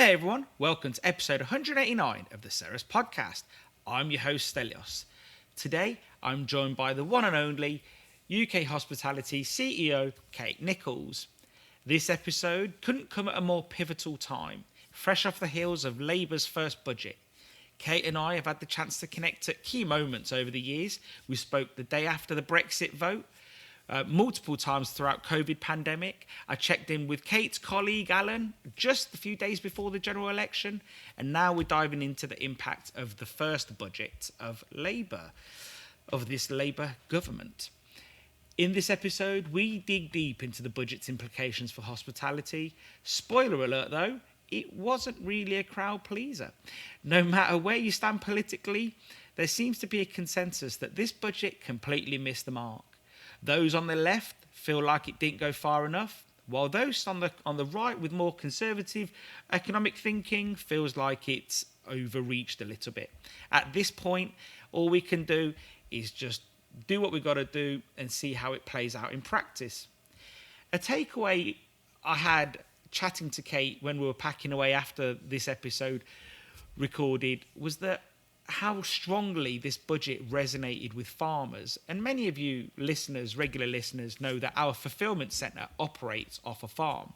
Hey everyone, welcome to episode 189 of the Ceres podcast. I'm your host Stelios. Today I'm joined by the one and only UKHospitality CEO Kate Nicholls. This episode couldn't come at a more pivotal time, fresh off the heels of Labour's first budget. Kate and I have had the chance to connect at key moments over the years. We spoke the day after the Brexit vote, multiple times throughout COVID pandemic. I checked in with Kate's colleague Alan just a few days before the general election, and now we're diving into the impact of the first budget of this Labour government. In this episode, we dig deep into the budget's implications for hospitality. Spoiler alert though, it wasn't really a crowd pleaser. No matter where you stand politically, there seems to be a consensus that this budget completely missed the mark. Those on the left feel like it didn't go far enough, while those on the right with more conservative economic thinking feels like it's overreached a little bit. At this point, all we can do is just do what we've got to do and see how it plays out in practice. A takeaway I had chatting to Kate when we were packing away after this episode recorded was that how strongly this budget resonated with farmers. And many of you listeners, regular listeners, know that our fulfillment centre operates off a farm.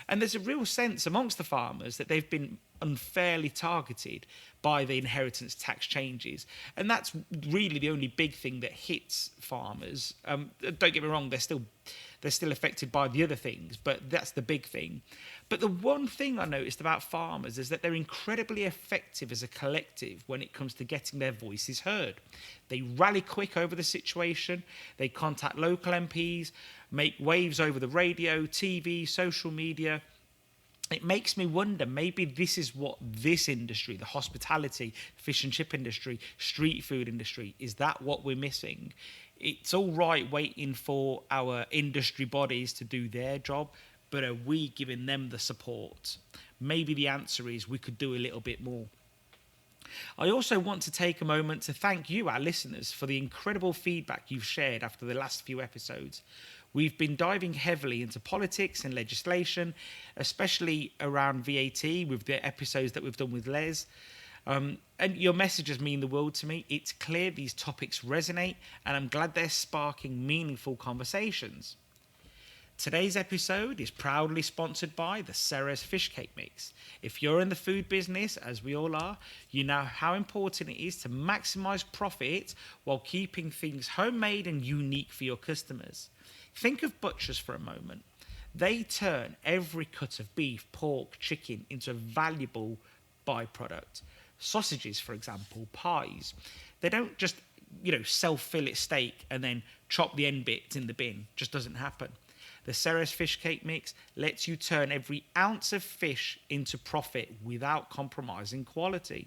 And there's a real sense amongst the farmers that they've been unfairly targeted by the inheritance tax changes. And that's really the only big thing that hits farmers. Don't get me wrong, they're still affected by the other things, but that's the big thing. But the one thing I noticed about farmers is that they're incredibly effective as a collective when it comes to getting their voices heard. They rally quick over the situation, they contact local MPs, make waves over the radio, TV, social media. It makes me wonder, maybe this is what this industry, the hospitality, fish and chip industry, street food industry, is that what we're missing? It's all right waiting for our industry bodies to do their job, but are we giving them the support? Maybe the answer is we could do a little bit more. I also want to take a moment to thank you, our listeners, for the incredible feedback you've shared after the last few episodes. We've been diving heavily into politics and legislation, especially around VAT with the episodes that we've done with Les. And your messages mean the world to me. It's clear these topics resonate, and I'm glad they're sparking meaningful conversations. Today's episode is proudly sponsored by the Ceres Fish Cake Mix. If you're in the food business, as we all are, you know how important it is to maximise profit while keeping things homemade and unique for your customers. Think of butchers for a moment. They turn every cut of beef, pork, chicken into a valuable byproduct. Sausages, for example, pies. They don't just, sell fillet steak and then chop the end bits in the bin. Just doesn't happen. The Ceres Fish Cake Mix lets you turn every ounce of fish into profit without compromising quality.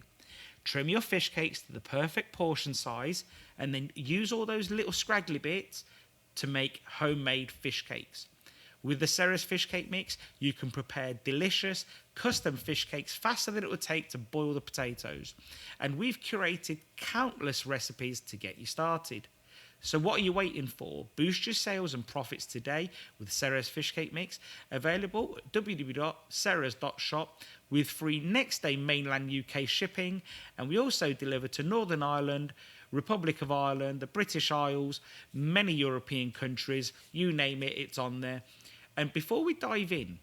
Trim your fish cakes to the perfect portion size and then use all those little scraggly bits to make homemade fish cakes. With the Ceres Fish Cake Mix, you can prepare delicious, custom fish cakes faster than it would take to boil the potatoes. And we've curated countless recipes to get you started. So what are you waiting for? Boost your sales and profits today with Ceres Fish Cake Mix, available at www.ceres.shop with free next day mainland UK shipping. And we also deliver to Northern Ireland, Republic of Ireland, the British Isles, many European countries, you name it, it's on there. And before we dive in,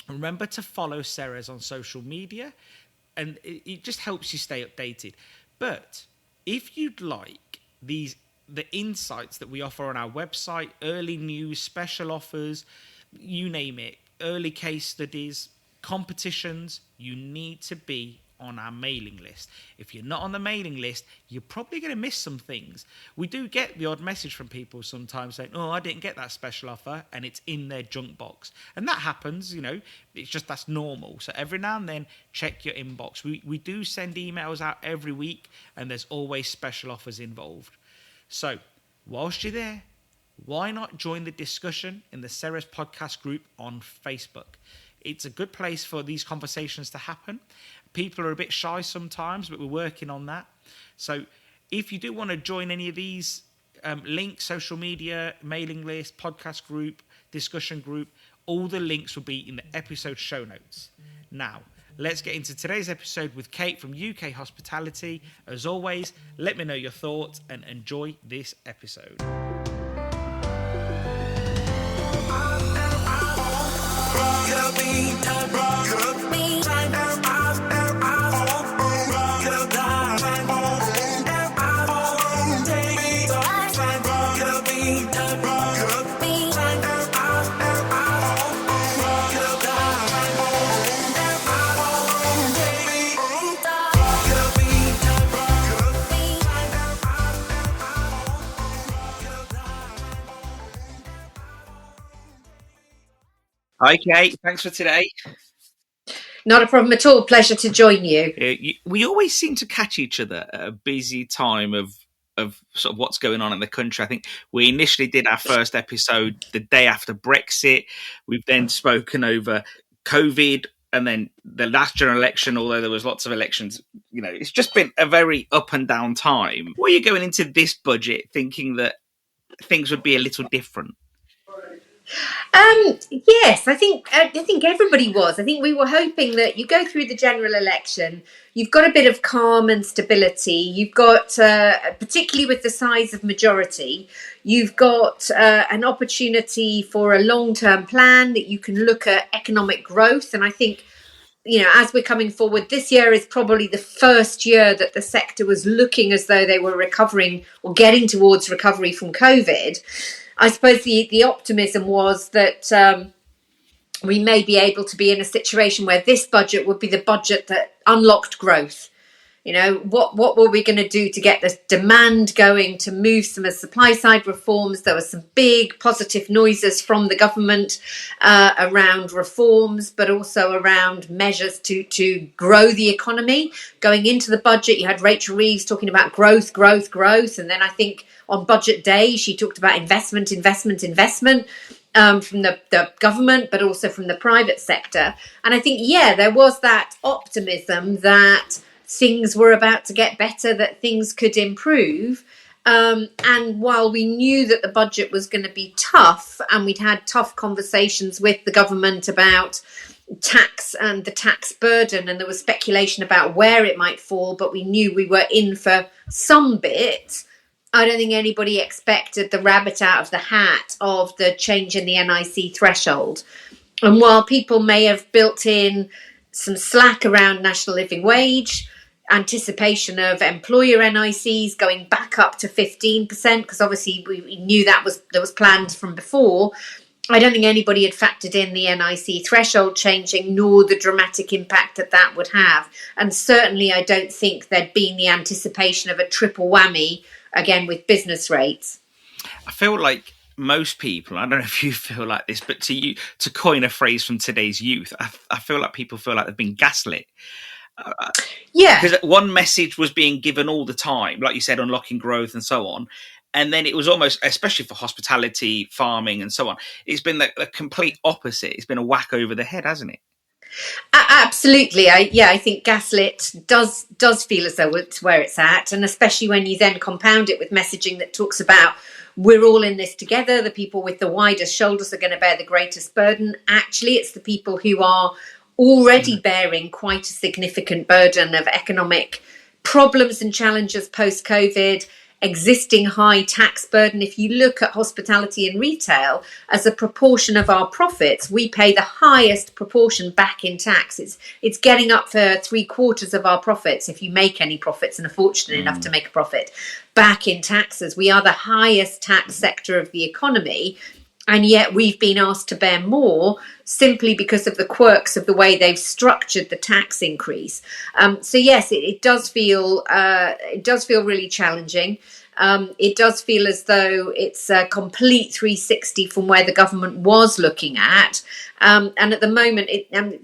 remember to follow Ceres on social media, and it just helps you stay updated. But if you'd like the insights that we offer on our website, early news, special offers, you name it, early case studies, competitions, you need to be on our mailing list. If you're not on the mailing list, you're probably going to miss some things. We do get the odd message from people sometimes saying, I didn't get that special offer, and it's in their junk box. And that happens, it's just that's normal. So every now and then, check your inbox. We do send emails out every week, and there's always special offers involved. So whilst you're there, why not join the discussion in the Ceres podcast group on Facebook? It's a good place for these conversations to happen. People are a bit shy sometimes, but we're working on that. So if you do want to join any of these links, social media, mailing list, podcast group, discussion group, all the links will be in the episode show notes. Now, let's get into today's episode with Kate from UK Hospitality. As always, let me know your thoughts and enjoy this episode. Hi, Kate. Thanks for today. Not a problem at all. Pleasure to join you. We always seem to catch each other at a busy time of sort of what's going on in the country. I think we initially did our first episode the day after Brexit. We've then spoken over COVID and then the last general election, although there was lots of elections. You know, it's just been a very up and down time. Were you going into this budget thinking that things would be a little different? Yes, I think everybody was. I think we were hoping that you go through the general election, you've got a bit of calm and stability. You've got, particularly with the size of majority, you've got an opportunity for a long-term plan that you can look at economic growth. And I think, you know, as we're coming forward, this year is probably the first year that the sector was looking as though they were recovering or getting towards recovery from COVID. I suppose the optimism was that we may be able to be in a situation where this budget would be the budget that unlocked growth. You know, what were we going to do to get the demand going, to move some of the supply side reforms? There were some big positive noises from the government around reforms, but also around measures to grow the economy. Going into the budget, you had Rachel Reeves talking about growth. And then I think on budget day, she talked about investment from the government, but also from the private sector. And I think, there was that optimism that things were about to get better, that things could improve. And while we knew that the budget was going to be tough, and we'd had tough conversations with the government about tax and the tax burden, and there was speculation about where it might fall, but we knew we were in for some bit. I don't think anybody expected the rabbit out of the hat of the change in the NIC threshold. And while people may have built in some slack around national living wage, anticipation of employer NICs going back up to 15%, because obviously we knew that was planned from before, I don't think anybody had factored in the NIC threshold changing, nor the dramatic impact that would have. And certainly I don't think there'd been the anticipation of a triple whammy again with business rates. I feel like most people, I don't know if you feel like this, but to coin a phrase from today's youth, I feel like people feel like they've been gaslit. Because one message was being given all the time, like you said, unlocking growth and so on. And then it was almost, especially for hospitality, farming and so on, it's been the complete opposite. It's been a whack over the head, hasn't it? Absolutely. I think gaslit does feel as though it's where it's at. And especially when you then compound it with messaging that talks about we're all in this together. The people with the widest shoulders are going to bear the greatest burden. Actually, it's the people who are already bearing quite a significant burden of economic problems and challenges post-COVID, existing high tax burden. If you look at hospitality and retail as a proportion of our profits, we pay the highest proportion back in tax. It's getting up for 3/4 of our profits, if you make any profits and are fortunate enough to make a profit, back in taxes. We are the highest tax sector of the economy, and yet we've been asked to bear more simply because of the quirks of the way they've structured the tax increase. So yes, it does feel really challenging. It does feel as though it's a complete 360 from where the government was looking at. And at the moment,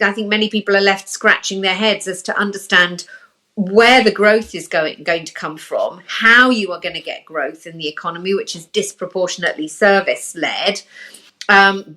I think many people are left scratching their heads as to understand where the growth is going to come from, how you are going to get growth in the economy, which is disproportionately service-led,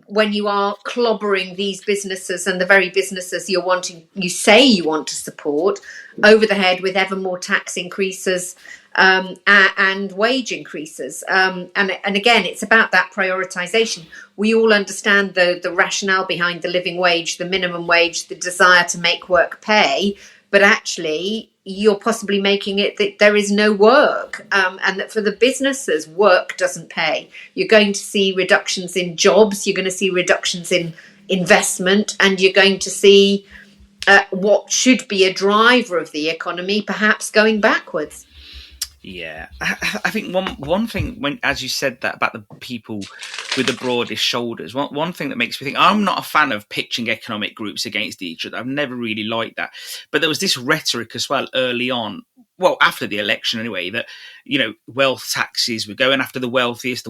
when you are clobbering these businesses and the very businesses you say you want to support over the head with ever more tax increases and wage increases. And again, it's about that prioritisation. We all understand the rationale behind the living wage, the minimum wage, the desire to make work pay, but actually you're possibly making it that there is no work, and that for the businesses, work doesn't pay. You're going to see reductions in jobs, you're going to see reductions in investment, and you're going to see what should be a driver of the economy perhaps going backwards. Yeah, I think one thing, when, as you said that about the people with the broadest shoulders, one thing that makes me think, I'm not a fan of pitching economic groups against each other. I've never really liked that. But there was this rhetoric as well early on, well, after the election anyway, that, wealth taxes were going after the wealthiest,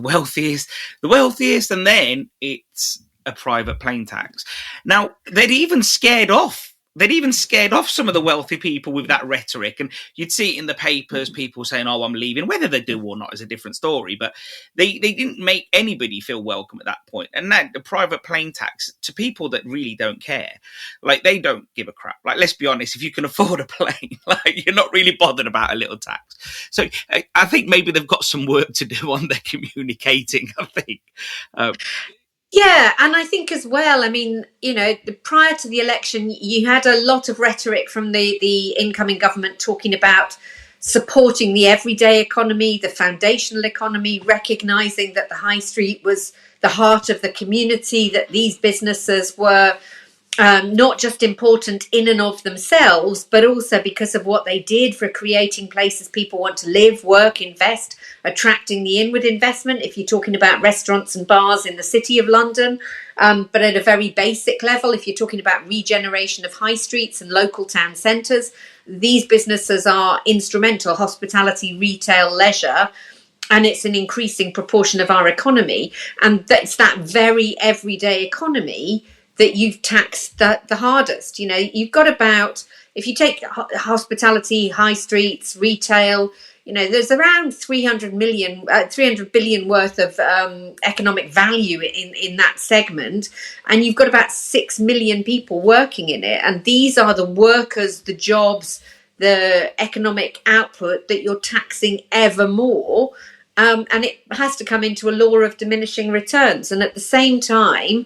and then it's a private plane tax. Now, they'd even scared off some of the wealthy people with that rhetoric, and you'd see it in the papers, people saying, "Oh, I'm leaving." Whether they do or not is a different story, but they didn't make anybody feel welcome at that point. And that the private plane tax, to people that really don't care, like, they don't give a crap. Like, let's be honest, if you can afford a plane, like, you're not really bothered about a little tax. So I think maybe they've got some work to do on their communicating, I think. Yeah, and I think as well, I mean, prior to the election, you had a lot of rhetoric from the incoming government talking about supporting the everyday economy, the foundational economy, recognising that the high street was the heart of the community, that these businesses were not just important in and of themselves, but also because of what they did for creating places people want to live, work, invest, attracting the inward investment. If you're talking about restaurants and bars in the City of London, but at a very basic level, if you're talking about regeneration of high streets and local town centres, these businesses are instrumental. Hospitality, retail, leisure. And it's an increasing proportion of our economy. And it's that very everyday economy that you've taxed the hardest. You've got about, if you take hospitality, high streets, retail, there's around 300 billion worth of economic value in that segment. And you've got about 6 million people working in it. And these are the workers, the jobs, the economic output that you're taxing ever more. And it has to come into a law of diminishing returns. And at the same time,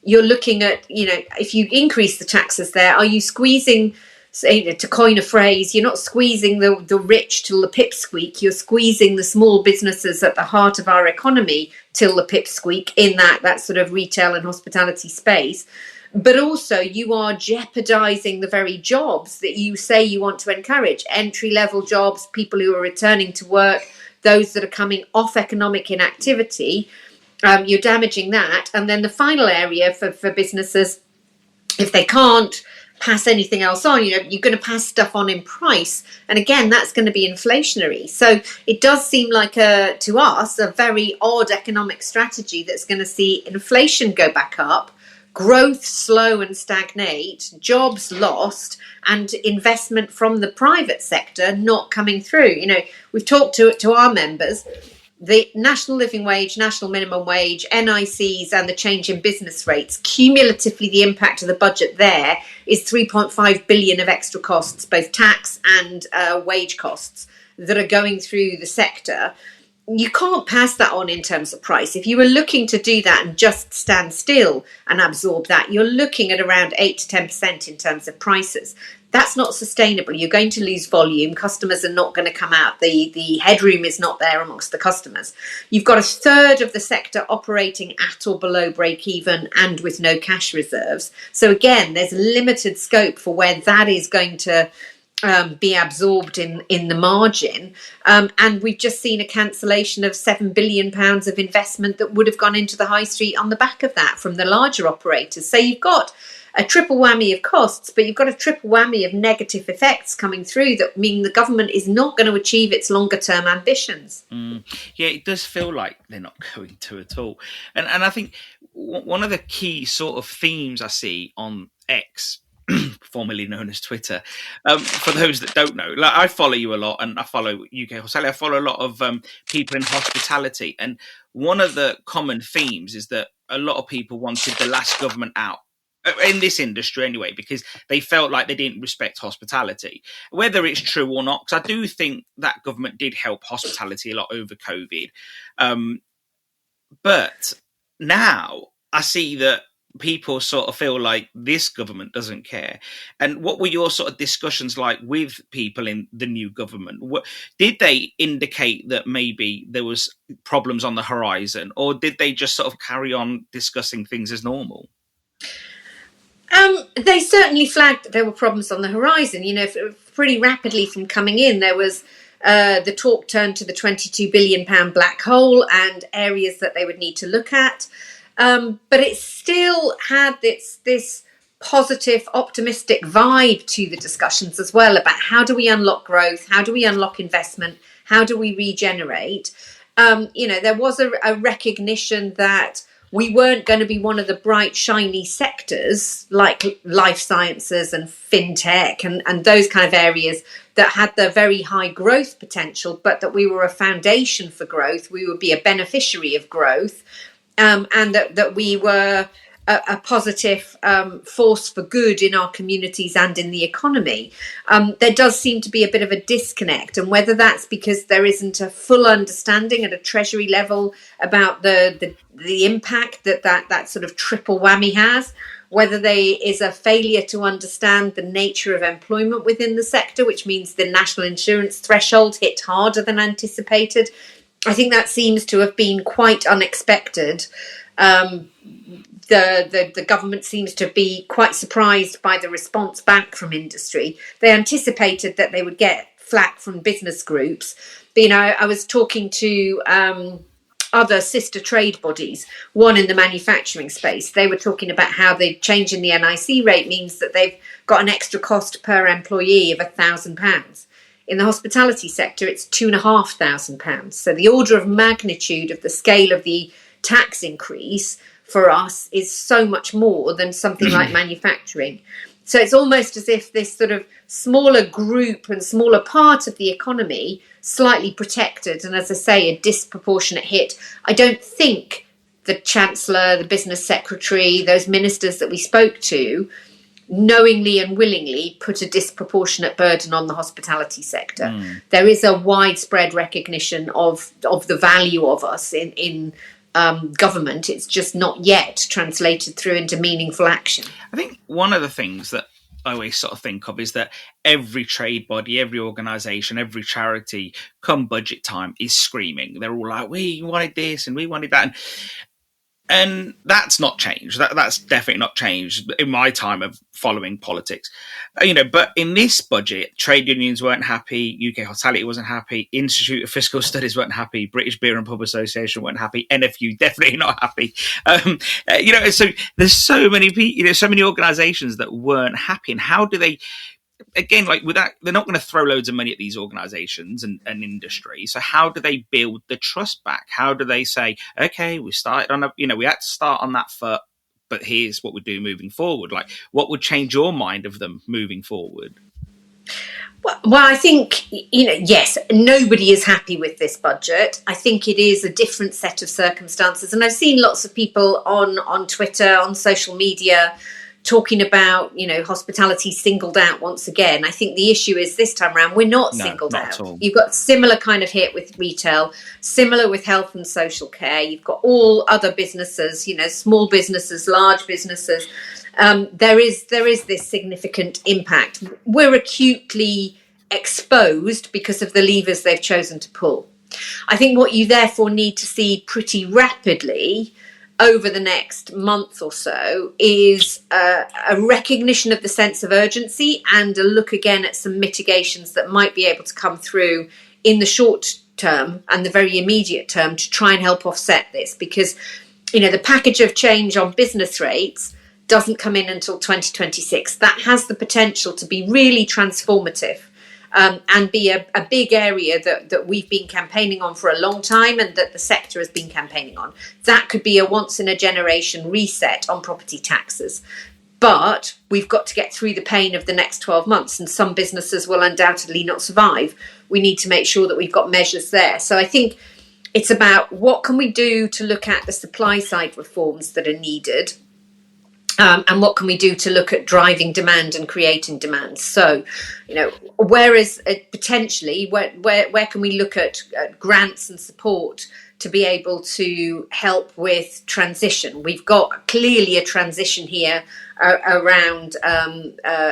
you're looking at, if you increase the taxes there, are you squeezing, to coin a phrase, you're not squeezing the rich till the pips squeak, you're squeezing the small businesses at the heart of our economy till the pips squeak in that sort of retail and hospitality space. But also you are jeopardising the very jobs that you say you want to encourage, entry-level jobs, people who are returning to work, those that are coming off economic inactivity. You're damaging that. And then the final area for businesses, if they can't pass anything else on, you're going to pass stuff on in price. And again, that's going to be inflationary. So it does seem like, to us, a very odd economic strategy that's going to see inflation go back up, growth slow and stagnate, jobs lost, and investment from the private sector not coming through. We've talked to our members. The national living wage, national minimum wage, NICs, and the change in business rates, cumulatively the impact of the budget there is 3.5 billion of extra costs, both tax and wage costs, that are going through the sector. You can't pass that on in terms of price. If you were looking to do that and just stand still and absorb that, you're looking at around 8 to 10% in terms of prices. That's not sustainable. You're going to lose volume. Customers are not going to come out. The headroom is not there amongst the customers. You've got a third of the sector operating at or below break even and with no cash reserves. So again, there's limited scope for where that is going to be absorbed in the margin. And we've just seen a cancellation of £7 billion of investment that would have gone into the high street on the back of that from the larger operators. So you've got a triple whammy of costs, but you've got a triple whammy of negative effects coming through that mean the government is not going to achieve its longer term ambitions. Yeah, it does feel like they're not going to at all. And I think one of the key sort of themes I see on X formerly known as Twitter. For those that don't know, like, I follow you a lot, and I follow UK Hospitality. I follow a lot of people in hospitality, and one of the common themes is that a lot of people wanted the last government out in this industry anyway, because they felt like they didn't respect hospitality. Whether it's true or not, because I do think that government did help hospitality a lot over COVID. But now I see that people sort of feel like this government doesn't care. And what were your sort of discussions like with people in the new government? Did they indicate that maybe there was problems on the horizon, or did they just sort of carry on discussing things as normal? They certainly flagged that there were problems on the horizon. Pretty rapidly from coming in, there was the talk turned to the £22 billion black hole and areas that they would need to look at. But it still had this positive, optimistic vibe to the discussions as well about how do we unlock growth, how do we unlock investment, how do we regenerate. There was a recognition that we weren't going to be one of the bright, shiny sectors like life sciences and fintech and those kind of areas that had the very high growth potential, but that we were a foundation for growth. We would be a beneficiary of growth, and that we were a positive force for good in our communities and in the economy. There does seem to be a bit of a disconnect, and whether that's because there isn't a full understanding at a Treasury level about the impact that sort of triple whammy has, whether there is a failure to understand the nature of employment within the sector, which means the national insurance threshold hit harder than anticipated. I think that seems to have been quite unexpected. The government seems to be quite surprised by the response back from industry. They anticipated that they would get flack from business groups. But, I was talking to other sister trade bodies, one in the manufacturing space. They were talking about how the change in the NIC rate means that they've got an extra cost per employee of £1,000. In the hospitality sector, it's £2,500. So the order of magnitude of the scale of the tax increase for us is so much more than something like manufacturing. So it's almost as if this sort of smaller group and smaller part of the economy slightly protected, and as I say, a disproportionate hit. I don't think the Chancellor, the Business Secretary, those ministers that we spoke to knowingly and willingly put a disproportionate burden on the hospitality sector. There is a widespread recognition of the value of us in government. It's just not yet translated through into meaningful action. I think one of the things that I always sort of think of is that every trade body, every organisation, every charity, come budget time, is screaming. They're all like, we wanted this and we wanted that. And that's not changed. That's definitely not changed in my time of following politics. But in this budget, trade unions weren't happy, UK Hospitality wasn't happy, Institute of Fiscal Studies weren't happy, British Beer and Pub Association weren't happy, NFU definitely not happy. So there's so many people, so many organisations that weren't happy. And how do they? Again, like with that, they're not going to throw loads of money at these organisations and industry. So how do they build the trust back? How do they say, okay, we started on we had to start on that foot, but here's what we do moving forward? Like, what would change your mind of them moving forward? Well, I think, yes, nobody is happy with this budget. I think it is a different set of circumstances. And I've seen lots of people on Twitter, on social media, talking about, hospitality singled out once again. I think the issue is this time around, we're not singled out. You've got similar kind of hit with retail, similar with health and social care. You've got all other businesses, small businesses, large businesses. There is this significant impact. We're acutely exposed because of the levers they've chosen to pull. I think what you therefore need to see pretty rapidly over the next month or so is a recognition of the sense of urgency and a look again at some mitigations that might be able to come through in the short term and the very immediate term to try and help offset this, because the package of change on business rates doesn't come in until 2026. That has the potential to be really transformative. And be a big area that we've been campaigning on for a long time and that the sector has been campaigning on. That could be a once-in-a-generation reset on property taxes. But we've got to get through the pain of the next 12 months, and some businesses will undoubtedly not survive. We need to make sure that we've got measures there. So I think it's about what can we do to look at the supply side reforms that are needed, and what can we do to look at driving demand and creating demand. So, whereas potentially, where can we look at grants and support to be able to help with transition? We've got clearly a transition here around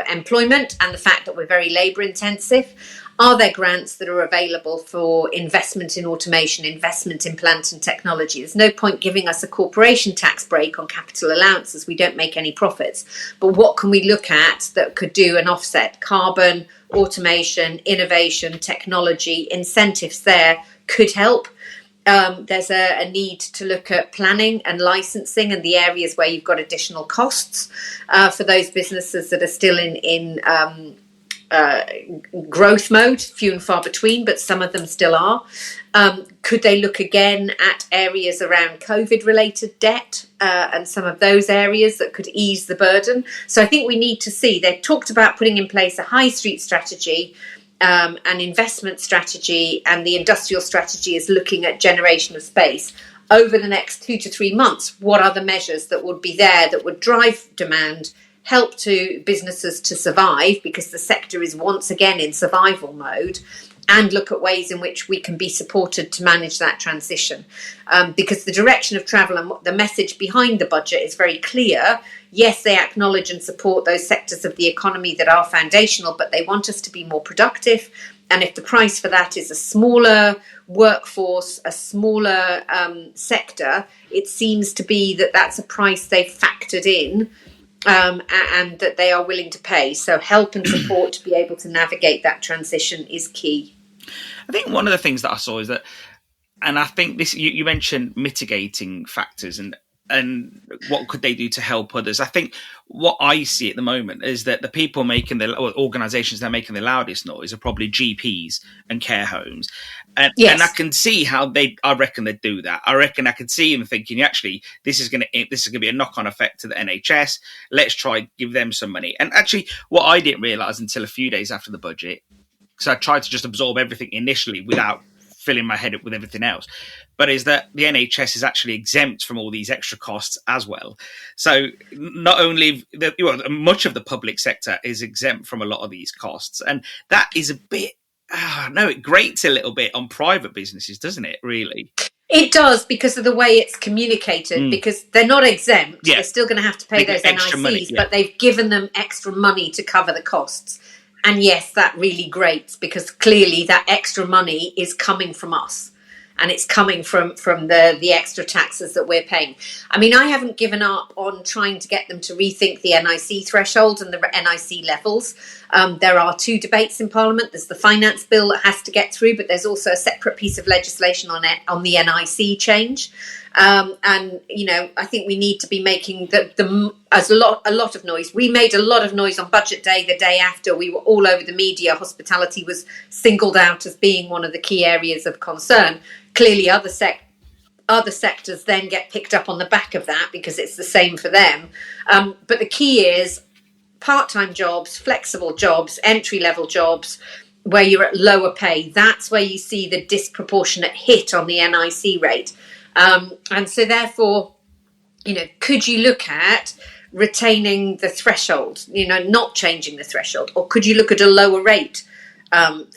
employment and the fact that we're very labour intensive. Are there grants that are available for investment in automation, investment in plant and technology? There's no point giving us a corporation tax break on capital allowances. We don't make any profits. But what can we look at that could do an offset? Carbon, automation, innovation, technology, incentives there could help. There's a need to look at planning and licensing and the areas where you've got additional costs for those businesses that are still in growth mode, few and far between, but some of them still are. Could they look again at areas around COVID-related debt and some of those areas that could ease the burden? So I think we need to see, they've talked about putting in place a high street strategy, an investment strategy, and the industrial strategy is looking at generation of space. Over the next 2 to 3 months, what are the measures that would be there that would drive demand, help to businesses to survive, because the sector is once again in survival mode, and look at ways in which we can be supported to manage that transition. Because the direction of travel and the message behind the budget is very clear. Yes, they acknowledge and support those sectors of the economy that are foundational, but they want us to be more productive. And if the price for that is a smaller workforce, a smaller sector, it seems to be that that's a price they've factored in. And that they are willing to pay. So help and support to be able to navigate that transition is key. I think one of the things that I saw is that, and I think this, you mentioned mitigating factors and what could they do to help others. I think what I see at the moment is that the people making organisations that are making the loudest noise are probably GPs and care homes. And, yes. And I can see how I reckon they'd do that. I can see them thinking, actually, this is going to be a knock-on effect to the NHS. Let's try give them some money. And actually, what I didn't realise until a few days after the budget, because I tried to just absorb everything initially without filling my head up with everything else, but is that the NHS is actually exempt from all these extra costs as well. So not only much of the public sector is exempt from a lot of these costs, and that is a bit. It grates a little bit on private businesses, doesn't it, really? It does, because of the way it's communicated, because they're not exempt. Yeah. They're still going to have to pay those NICs, money, but they've given them extra money to cover the costs. And yes, that really grates, because clearly that extra money is coming from us. And it's coming from the extra taxes that we're paying. I mean, I haven't given up on trying to get them to rethink the NIC threshold and the NIC levels. There are 2 debates in Parliament. There's the finance bill that has to get through, but there's also a separate piece of legislation on the NIC change. And I think we need to be making a lot of noise. We made a lot of noise on budget day. The day after, we were all over the media. Hospitality was singled out as being one of the key areas of concern. Clearly, other sectors then get picked up on the back of that because it's the same for them. But the key is part-time jobs, flexible jobs, entry-level jobs, where you're at lower pay. That's where you see the disproportionate hit on the NIC rate. And so therefore, could you look at retaining the threshold, not changing the threshold? Or could you look at a lower rate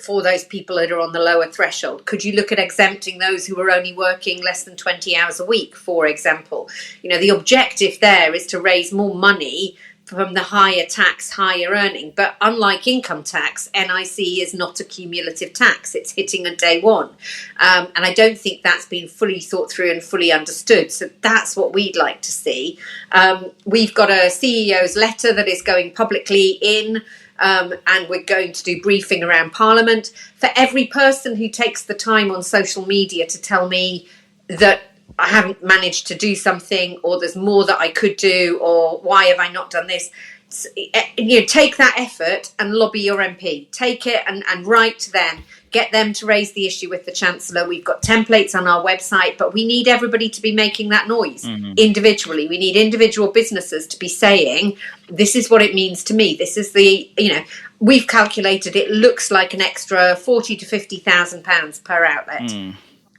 for those people that are on the lower threshold? Could you look at exempting those who are only working less than 20 hours a week, for example? The objective there is to raise more money from the higher tax, higher earning. But unlike income tax, NIC is not a cumulative tax. It's hitting on day one. And I don't think that's been fully thought through and fully understood. So that's what we'd like to see. We've got a CEO's letter that is going publicly in, and we're going to do briefing around Parliament. For every person who takes the time on social media to tell me that I haven't managed to do something, or there's more that I could do, or why have I not done this? Take that effort and lobby your MP. Take it and write to them. get them to raise the issue with the Chancellor. We've got templates on our website, but we need everybody to be making that noise individually. We need individual businesses to be saying, this is what it means to me. This is we've calculated it looks like an extra 40 to 50,000 pounds per outlet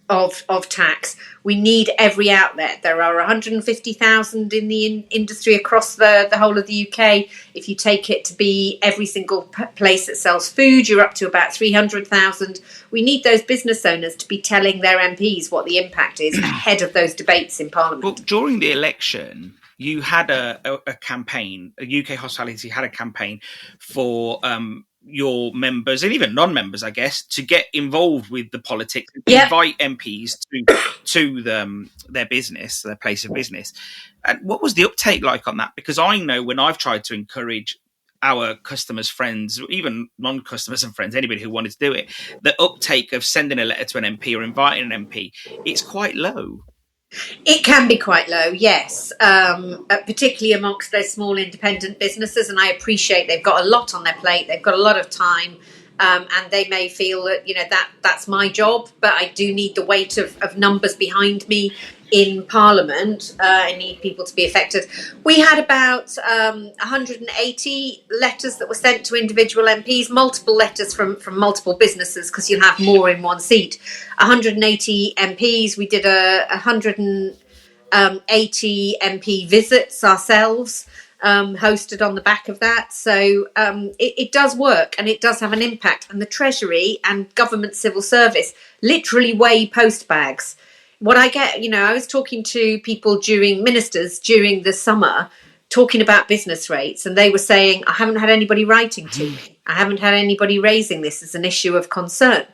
of tax. We need every outlet. There are 150,000 in the industry across the whole of the UK. If you take it to be every single place that sells food, you're up to about 300,000. We need those business owners to be telling their MPs what the impact is ahead of those debates in Parliament. Well, during the election, you had a campaign, UK Hospitality had a campaign for your members and even non-members, I guess, to get involved with the politics, invite MPs to their business, their place of business. And what was the uptake like on that? Because I know when I've tried to encourage our customers, friends, even non-customers and friends, anybody who wanted to do it, the uptake of sending a letter to an MP or inviting an MP, it's quite low. It can be quite low, yes, particularly amongst those small independent businesses. And I appreciate they've got a lot on their plate. They've got a lot of time, and they may feel that that's my job. But I do need the weight of numbers behind me in Parliament. I need people to be affected. We had about 180 letters that were sent to individual MPs, multiple letters from multiple businesses, because you'll have more in one seat. 180 MPs. We did 180 MP visits ourselves, hosted on the back of that. So it does work, and it does have an impact. And the Treasury and government civil service literally weigh post bags. What I get, I was talking to people ministers during the summer, talking about business rates, and they were saying, I haven't had anybody writing to me. I haven't had anybody raising this as an issue of concern.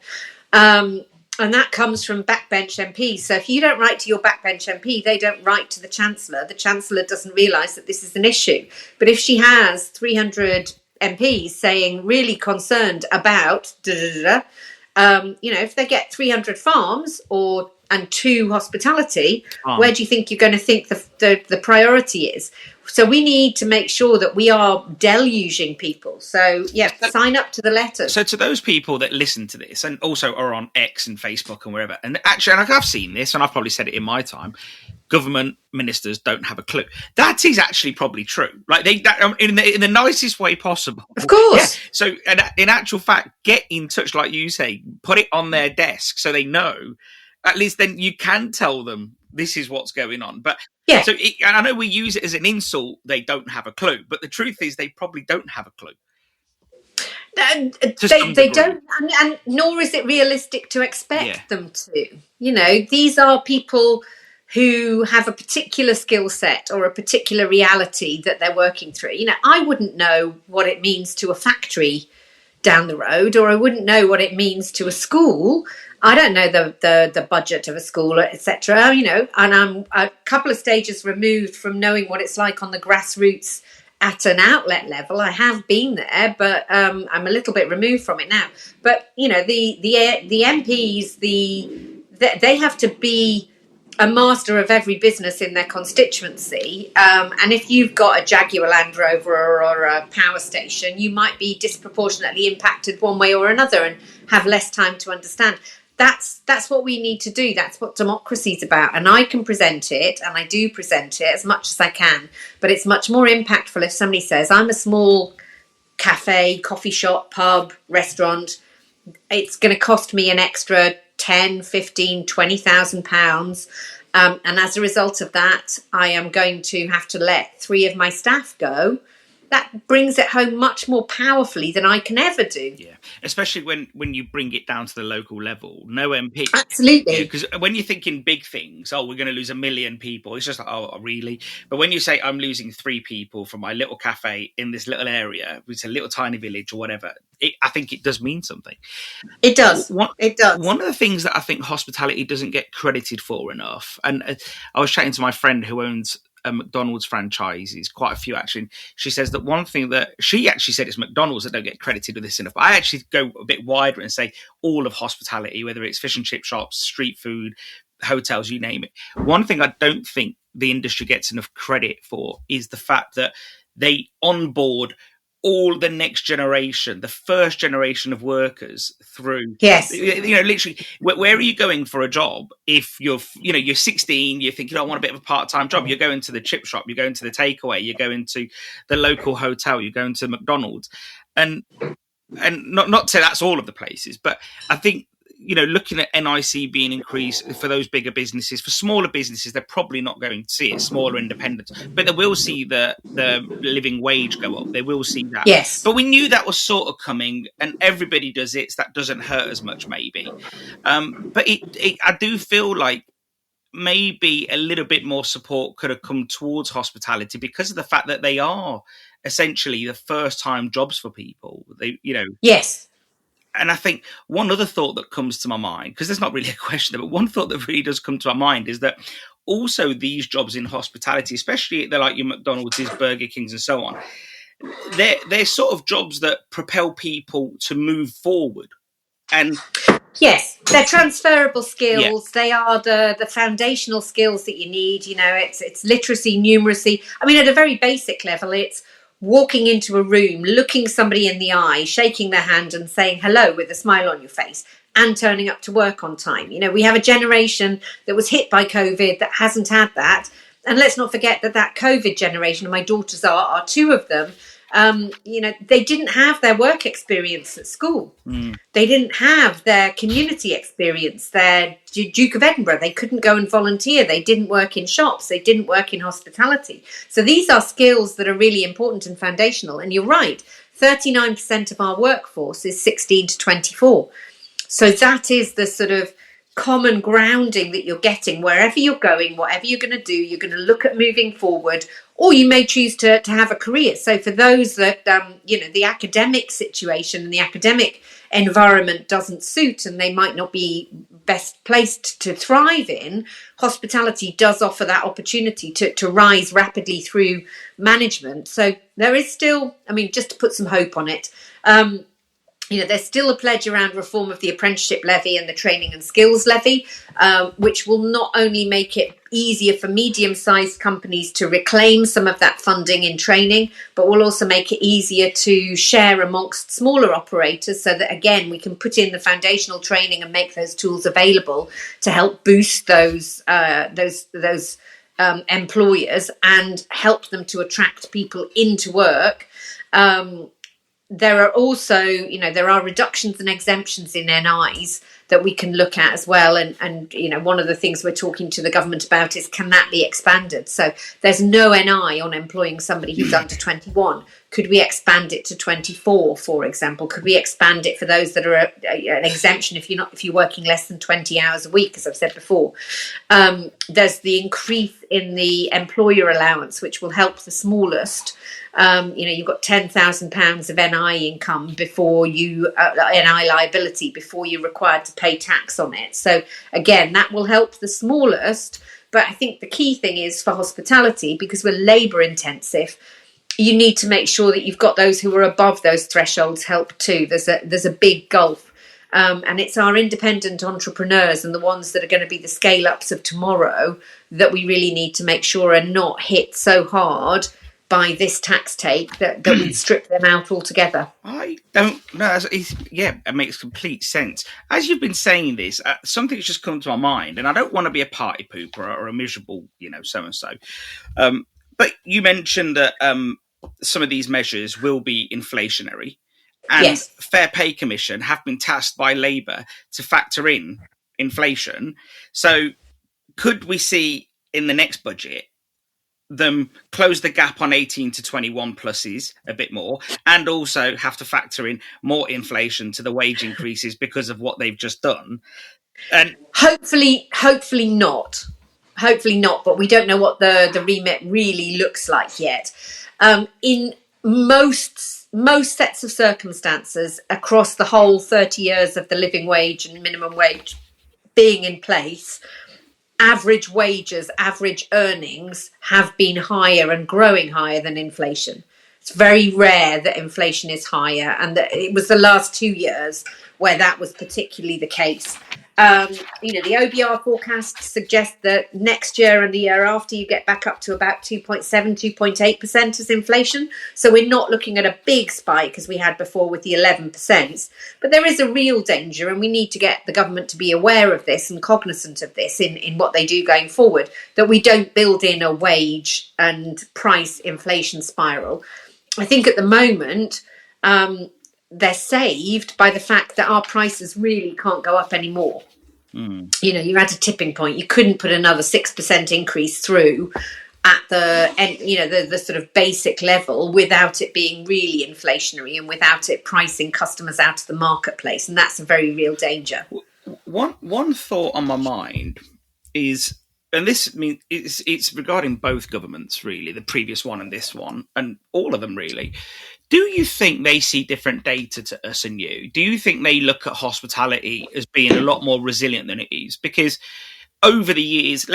And that comes from backbench MPs. So if you don't write to your backbench MP, they don't write to the Chancellor. The Chancellor doesn't realise that this is an issue. But if she has 300 MPs saying really concerned about if they get 300 farms and 2 hospitality, where do you think you're going to think the priority is? So we need to make sure that we are deluging people. So, sign up to the letters. So to those people that listen to this and also are on X and Facebook and wherever, and actually, and I've seen this, and I've probably said it in my time, government ministers don't have a clue. That is actually probably true. Like in the nicest way possible. Of course. Yeah. So in actual fact, get in touch, like you say, put it on their desk so they know. At least then you can tell them this is what's going on. But yeah, so and I know we use it as an insult. They don't have a clue, but the truth is they probably don't have a clue. They don't, and nor is it realistic to expect them to. These are people who have a particular skill set or a particular reality that they're working through. I wouldn't know what it means to a factory down the road, or I wouldn't know what it means to a school. I don't know the budget of a school, etc. And I'm a couple of stages removed from knowing what it's like on the grassroots at an outlet level. I have been there, but I'm a little bit removed from it now. But the MPs, they have to be a master of every business in their constituency. And if you've got a Jaguar Land Rover or a power station, you might be disproportionately impacted one way or another and have less time to understand. That's what we need to do. That's what democracy is about. And I can present it, and I do present it as much as I can. But it's much more impactful if somebody says, I'm a small cafe, coffee shop, pub, restaurant. It's going to cost me an extra 10, 15, 20,000 pounds. And as a result of that, I am going to have to let 3 of my staff go. That brings it home much more powerfully than I can ever do. Yeah, especially when you bring it down to the local level. No MP. Absolutely. Because when you're thinking big things, we're going to lose 1 million people. It's just like, oh, really? But when you say I'm losing 3 people from my little cafe in this little area, it's a little tiny village or whatever, I think it does mean something. It does. It does. One of the things that I think hospitality doesn't get credited for enough, and I was chatting to my friend who owns McDonald's franchises, quite a few actually. She says that one thing that she actually said it's McDonald's that don't get credited with this enough. But I actually go a bit wider and say all of hospitality, whether it's fish and chip shops, street food, hotels, you name it. One thing I don't think the industry gets enough credit for is the fact that they onboard all the next generation, the first generation of workers through. Yes. Literally, where are you going for a job if you're 16, you're thinking, I want a bit of a part-time job. You're going to the chip shop, you're going to the takeaway, you're going to the local hotel, you're going to McDonald's. And not to say that's all of the places, but I think, looking at NIC being increased for those bigger businesses, for smaller businesses, they're probably not going to see it, smaller independents, but they will see the living wage go up. They will see that. Yes. But we knew that was sort of coming, and everybody does it, so that doesn't hurt as much, maybe. But I do feel like maybe a little bit more support could have come towards hospitality because of the fact that they are essentially the first time jobs for people. Yes. And I think one other thought that comes to my mind, because there's not really a question, but one thought that really does come to my mind is that also these jobs in hospitality, especially they're like your McDonald's, Burger Kings and so on, they're sort of jobs that propel people to move forward. And yes, they're transferable skills. Yeah. They are the foundational skills that you need. It's literacy, numeracy. I mean, at a very basic level, it's walking into a room, looking somebody in the eye, shaking their hand and saying hello with a smile on your face, and turning up to work on time. We have a generation that was hit by COVID that hasn't had that. And let's not forget that COVID generation, and my daughters are two of them, they didn't have their work experience at school. They didn't have their community experience, their Duke of Edinburgh. They couldn't go and volunteer. They didn't work in shops. They didn't work in hospitality. So these are skills that are really important and foundational. And you're right, 39% of our workforce is 16 to 24. So that is the sort of common grounding that you're getting wherever you're going, whatever you're going to do. You're going to look at moving forward, or you may choose to have a career. So for those that the academic situation and the academic environment doesn't suit, and they might not be best placed to thrive in, hospitality does offer that opportunity to rise rapidly through management. So there is still, just to put some hope on it, there's still a pledge around reform of the apprenticeship levy and the training and skills levy, which will not only make it easier for medium-sized companies to reclaim some of that funding in training, but will also make it easier to share amongst smaller operators so that, again, we can put in the foundational training and make those tools available to help boost those employers and help them to attract people into work. There are also, there are reductions and exemptions in NIs that we can look at as well. And one of the things we're talking to the government about is, can that be expanded? So there's no NI on employing somebody who's under 21. Could we expand it to 24, for example? Could we expand it for those that are an exemption if you're working less than 20 hours a week, as I've said before? There's the increase in the employer allowance, which will help the smallest. You've got £10,000 of NI income before you NI liability before you're required to pay tax on it. So again, that will help the smallest. But I think the key thing is for hospitality, because we're labour intensive, you need to make sure that you've got those who are above those thresholds help too. There's a big gulf. And it's our independent entrepreneurs and the ones that are going to be the scale-ups of tomorrow that we really need to make sure are not hit so hard by this tax take that we strip them out altogether. I don't know. It makes complete sense. As you've been saying this, something's just come to my mind, and I don't want to be a party pooper or a miserable, so-and-so. But you mentioned that some of these measures will be inflationary, and yes. Fair Pay Commission have been tasked by Labour to factor in inflation. So could we see in the next budget them close the gap on 18 to 21 pluses a bit more, and also have to factor in more inflation to the wage increases because of what they've just done? And hopefully not, but we don't know what the remit really looks like yet. In most sets of circumstances across the whole 30 years of the living wage and minimum wage being in place, average wages, average earnings have been higher and growing higher than inflation. It's very rare that inflation is higher, and that it was the last 2 years where that was particularly the case. The OBR forecast suggests that next year and the year after you get back up to about 2.7, 2.8% as inflation. So we're not looking at a big spike as we had before with the 11%. But there is a real danger, and we need to get the government to be aware of this and cognizant of this in what they do going forward, that we don't build in a wage and price inflation spiral. I think at the moment, they're saved by the fact that our prices really can't go up anymore. You're at a tipping point. You couldn't put another 6% increase through at the sort of basic level without it being really inflationary and without it pricing customers out of the marketplace. And that's a very real danger. One thought on my mind is, and this means it's regarding both governments, really, the previous one and this one, and all of them, really. Do you think they see different data to us and you? Do you think they look at hospitality as being a lot more resilient than it is? Because over the years,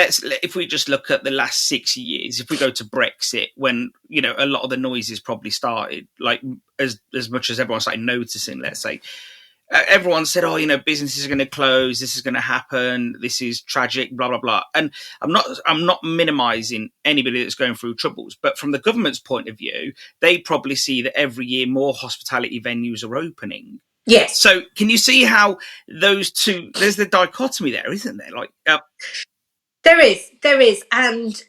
if we just look at the last 6 years, if we go to Brexit, when a lot of the noises probably started, like as much as everyone started noticing, let's say, everyone said, businesses are going to close, this is going to happen, this is tragic, blah, blah, blah. And I'm not minimizing anybody that's going through troubles, but from the government's point of view, they probably see that every year more hospitality venues are opening. Yes. So can you see how those two, there's the dichotomy there, isn't there? There is. And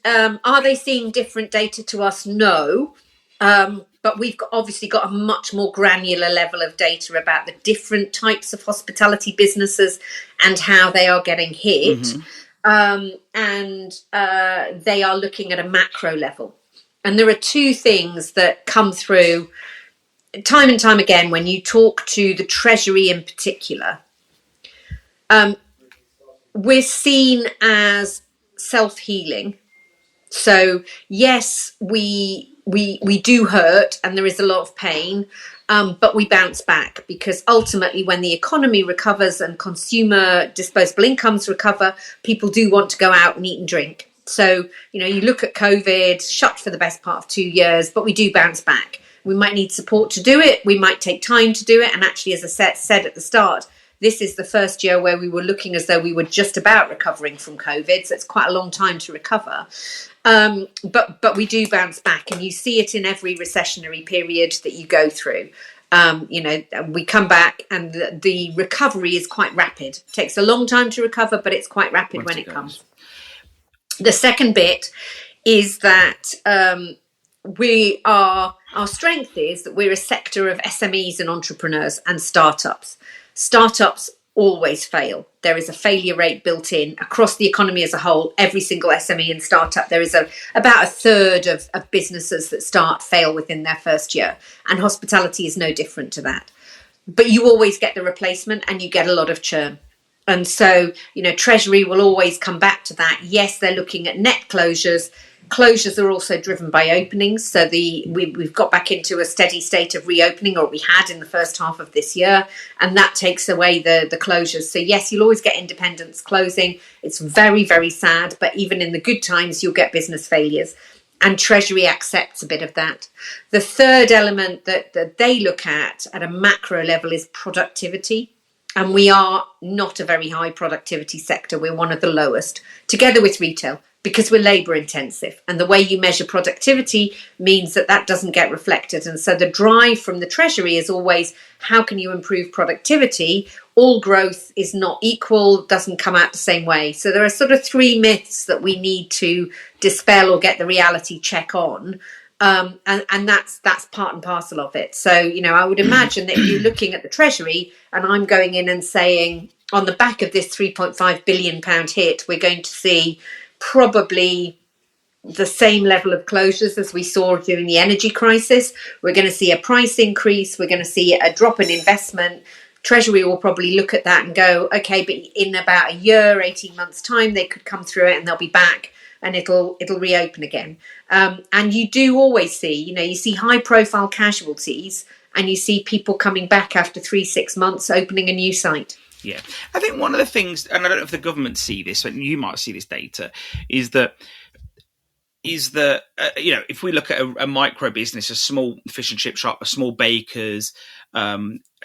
are they seeing different data to us? No. But we've obviously got a much more granular level of data about the different types of hospitality businesses and how they are getting hit. And they are looking at a macro level. And there are two things that come through time and time again when you talk to the Treasury in particular. We're seen as self-healing. So yes, we do hurt and there is a lot of pain, but we bounce back, because ultimately when the economy recovers and consumer disposable incomes recover, people do want to go out and eat and drink. So, you look at COVID, shut for the best part of 2 years, but we do bounce back. We might need support to do it. We might take time to do it. And actually, as I said at the start, this is the first year where we were looking as though we were just about recovering from COVID. So it's quite a long time to recover. But we do bounce back, and you see it in every recessionary period that you go through. We come back and the recovery is quite rapid. It takes a long time to recover, but it's quite rapid when it comes. The second bit is that our strength is that we're a sector of SMEs and entrepreneurs and startups. Startups always fail. There is a failure rate built in across the economy as a whole. Every single SME and startup, there is about a third of businesses that fail within their first year. And hospitality is no different to that. But you always get the replacement and you get a lot of churn. And so, Treasury will always come back to that. Yes, they're looking at net closures. Closures are also driven by openings. So we've got back into a steady state of reopening, or we had in the first half of this year, and that takes away the closures. So yes, you'll always get independents closing. It's very, very sad, but even in the good times, you'll get business failures. And Treasury accepts a bit of that. The third element that they look at a macro level is productivity. And we are not a very high productivity sector. We're one of the lowest, together with retail, because we're labour intensive. And the way you measure productivity means that doesn't get reflected. And so the drive from the Treasury is always, how can you improve productivity? All growth is not equal, doesn't come out the same way. So there are sort of three myths that we need to dispel or get the reality check on. And that's part and parcel of it. So, I would imagine that if you're looking at the Treasury and I'm going in and saying, on the back of this £3.5 billion hit, we're going to see probably the same level of closures as we saw during the energy crisis. We're going to see a price increase. We're going to see a drop in investment. Treasury will probably look at that and go, okay, but in about a year, 18 months time, they could come through it and they'll be back and it'll reopen again. And you do always see, you see high profile casualties and you see people coming back after 3-6 months opening a new site. Yeah, I think one of the things, and I don't know if the government see this, but you might see this data, is that if we look at a micro business, a small fish and chip shop, a small baker's, a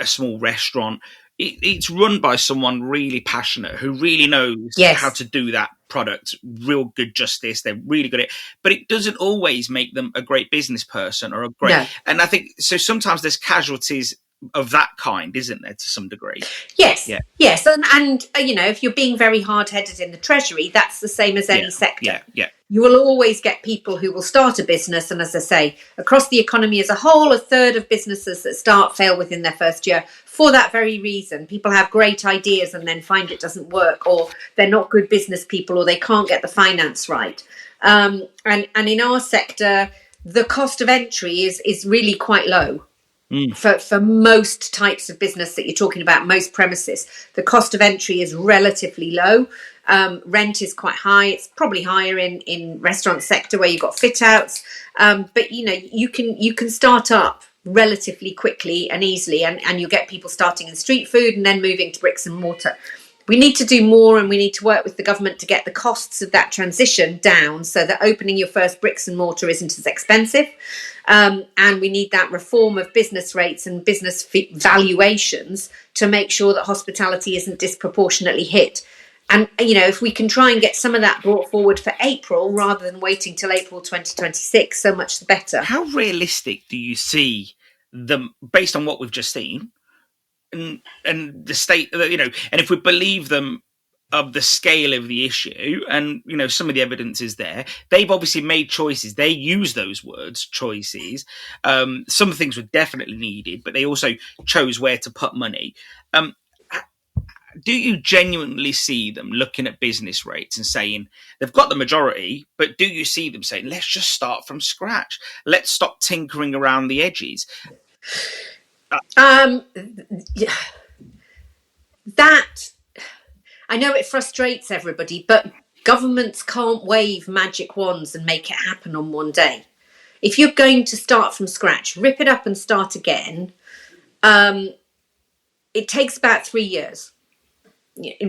small restaurant, it's run by someone really passionate who really knows how Yes. to do that product real good justice. They're really good at it, but it doesn't always make them a great business person or a great. No. And I think so. Sometimes there's casualties of that kind, isn't there, to some degree? Yes. Yeah. Yes. And you know, if you're being very hard-headed in the Treasury, that's the same as any sector. Yeah. Yeah. You will always get people who will start a business. And as I say, across the economy as a whole, a third of businesses that start fail within their first year for that very reason. People have great ideas and then find it doesn't work, or they're not good business people, or they can't get the finance right. And in our sector, the cost of entry is really quite low. For most types of business that you're talking about, most premises, the cost of entry is relatively low. Rent is quite high. It's probably higher in restaurant sector where you've got fit outs. But you know, you can start up relatively quickly and easily, and you get people starting in street food and then moving to bricks and mortar. We need to do more, and we need to work with the government to get the costs of that transition down so that opening your first bricks and mortar isn't as expensive. And we need that reform of business rates and business valuations to make sure that hospitality isn't disproportionately hit. And, you know, if we can try and get some of that brought forward for April rather than waiting till April 2026, so much the better. How realistic do you see them, based on what we've just seen, and the state, you know, and if we believe them of the scale of the issue, and you know, some of the evidence is there, they've obviously made choices. They use those words, choices. Some things were definitely needed, but they also chose where to put money. Do you genuinely see them looking at business rates and saying they've got the majority, but do you see them saying, let's just start from scratch, let's stop tinkering around the edges? That, I know it frustrates everybody, but governments can't wave magic wands and make it happen on one day. If you're going to start from scratch, rip it up and start again, it takes about 3 years.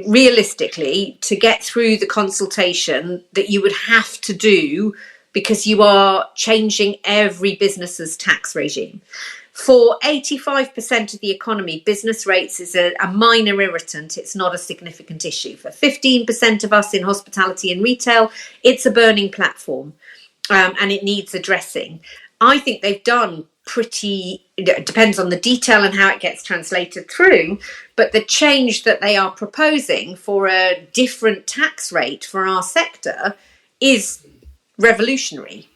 Realistically, to get through the consultation that you would have to do, because you are changing every business's tax regime. For 85% of the economy, business rates is a minor irritant. It's not a significant issue. For 15% of us in hospitality and retail, it's a burning platform, and it needs addressing. I think they've done it depends on the detail and how it gets translated through, but the change that they are proposing for a different tax rate for our sector is revolutionary.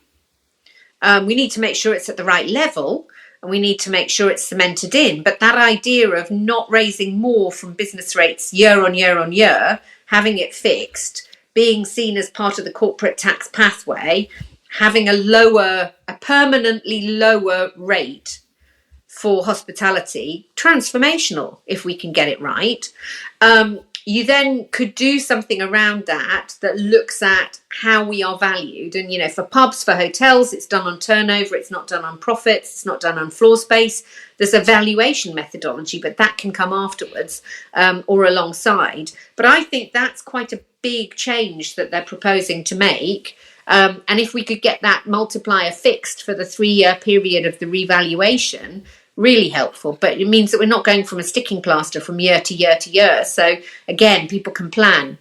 We need to make sure it's at the right level, and we need to make sure it's cemented in. But that idea of not raising more from business rates year on year on year, having it fixed, being seen as part of the corporate tax pathway, having a permanently lower rate for hospitality, transformational if we can get it right. You then could do something around that looks at how we are valued. And, you know, for pubs, for hotels, it's done on turnover. It's not done on profits. It's not done on floor space. There's a valuation methodology, but that can come afterwards or alongside. But I think that's quite a big change that they're proposing to make. And if we could get that multiplier fixed for the 3-year period of the revaluation, really helpful. But it means that we're not going from a sticking plaster from year to year to year. So again, people can plan.